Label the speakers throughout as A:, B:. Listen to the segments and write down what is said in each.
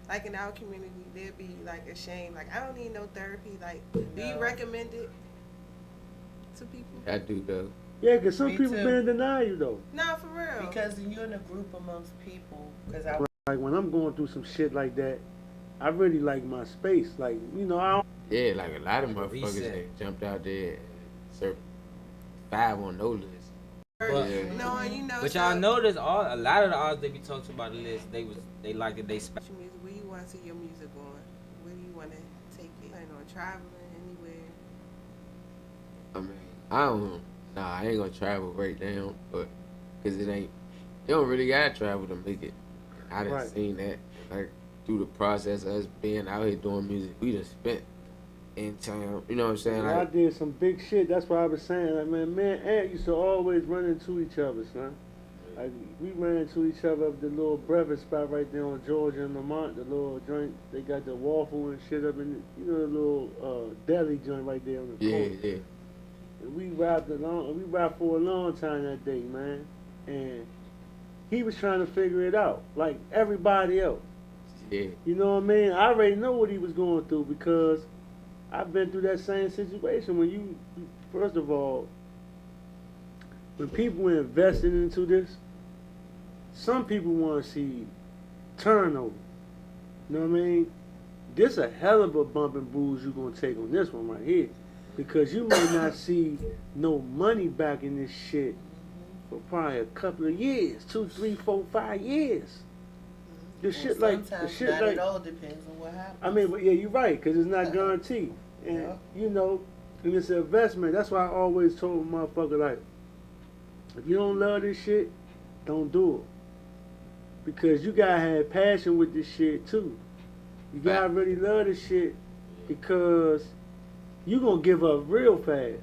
A: like in our community, they'd be like ashamed. Like, I don't need no therapy. Like, do you recommend it to people?
B: I do though.
C: Yeah, because some
D: Me
C: people
D: too.
C: been deny you though.
A: Nah, for real.
D: Because you're in a group amongst people. Because I
C: Like when I'm going through some shit like that, I really like my space. Like, you know, I don't.
B: Yeah, like a lot of motherfuckers
E: Reset.
B: that jumped out there, and 5 on no list.
E: But,
B: Yeah.
A: No, you know.
E: But y'all notice a lot of the artists they be talking about the list, they like that they
A: Your music, where you want to see your music going? Where do you want to take it? Planning on traveling anywhere?
B: I mean, I don't. Nah, I ain't gonna travel right now, but cause it ain't. You don't really gotta travel to make it. I done
C: Right.
B: seen that like through the process of us being out here doing music. We done spent in town. You know what I'm saying?
C: I
B: Like,
C: did some big shit. That's why I was saying, like, man, Ant used to always run into each other, son. Like, we ran into each other at the little breakfast spot right there on Georgia and Lamont, the little joint. They got the waffle and shit up in the, you know, the little deli joint right there on the corner.
B: yeah.
C: And we rapped for a long time that day, man. And he was trying to figure it out, like everybody else.
B: Yeah.
C: You know what I mean? I already know what he was going through because I've been through that same situation. When you first of all, when people invested into this, some people want to see turnover. You know what I mean? This a hell of a bump and bruise you gonna take on this one right here. Because you may not see no money back in this shit for probably a couple of years, 2, 3, 4, 5 years. The shit like,
D: it all depends on what happens.
C: I mean, but yeah, you're right, because it's not guaranteed. And,
D: Yeah.
C: you know, and it's an investment. That's why I always told a motherfucker, like, if you don't love this shit, don't do it. Because you gotta have passion with this shit, too. You gotta really love this shit because you gonna give up real fast.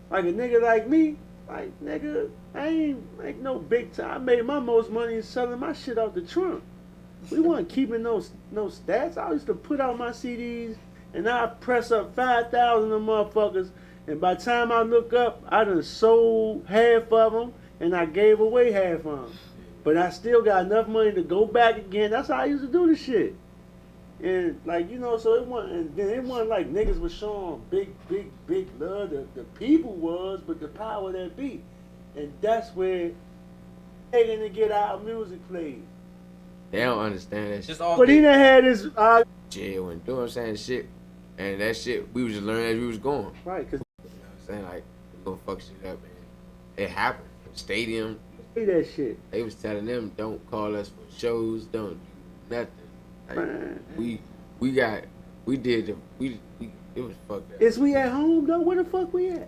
C: Like a nigga like me, like, nigga, I ain't make no big time. I made my most money selling my shit out the trunk. We wasn't keeping no stats. I used to put out my CDs and I press up 5,000 of motherfuckers. And by the time I look up, I done sold half of them and I gave away half of them. But I still got enough money to go back again. That's how I used to do this shit. And like, you know, so it wasn't, and then it wasn't like niggas was showing big love. The people was, but the power that be. And that's where they gonna get our music played.
B: They don't understand that shit.
E: Just all
C: But he done had his
B: Jail and doing saying shit, and that shit we was just learning as we was going.
C: right, cause
B: You know what I'm saying? Like, we gonna fuck shit up, man. It happened. Stadium,
C: say that shit.
B: they was telling them don't call us for shows, don't do nothing. Like,
C: Man.
B: we it was fucked up.
C: Is we at home though? Where the fuck we at?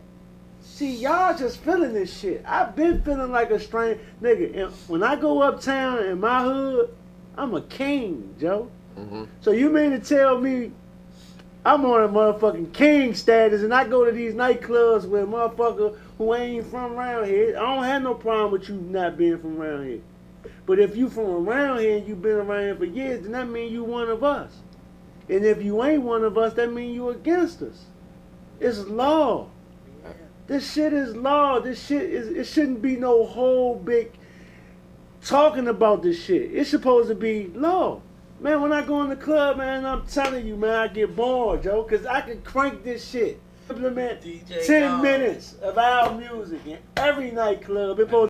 C: See, y'all just feeling this shit. I've been feeling like a strange nigga. And when I go uptown in my hood, I'm a king, Joe.
B: Mm-hmm.
C: So you mean to tell me I'm on a motherfucking king status and I go to these nightclubs with a motherfucker who ain't from around here? I don't have no problem with you not being from around here. But if you from around here and you been around here for years, then that means you one of us. And if you ain't one of us, that means you against us. It's law. This shit is law. This shit is, it shouldn't be no whole big talking about this shit. It's supposed to be law. Man, when I go in the club, man, I'm telling you, man, I get bored, Joe, because I can crank this shit. Implement
D: DJ
C: 10
D: Dog.
C: minutes of our music in every nightclub. It supposed